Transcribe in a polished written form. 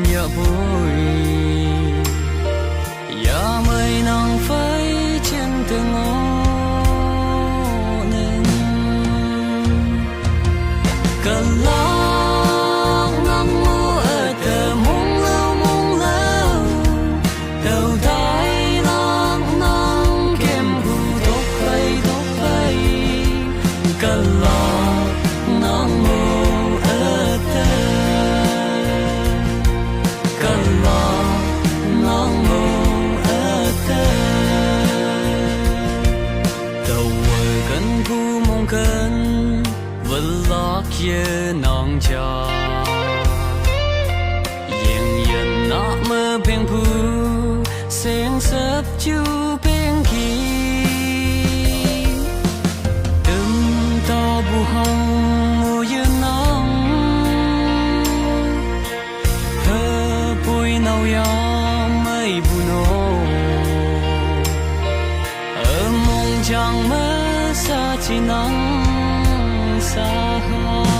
nhựa vui ya mây nắng phơi trên từng ngõ nên cần lắng ngắm mưa ở tờ mông lâu đầu tai lắng nắng kem hù tóc bay cần lắng nắng mưa ở tờ cần lắng nắng mưa ở tờ đầu cần cu mong cần vẫn lo kia nong chaยังยันนักเมื่อเพียงผู้เสียงสับจูเพียงขีตึมต่อบุหังมูยืนน้องเธอปุยเนายามไม่บุโนมองจังเมื่อสาจีนังสาหา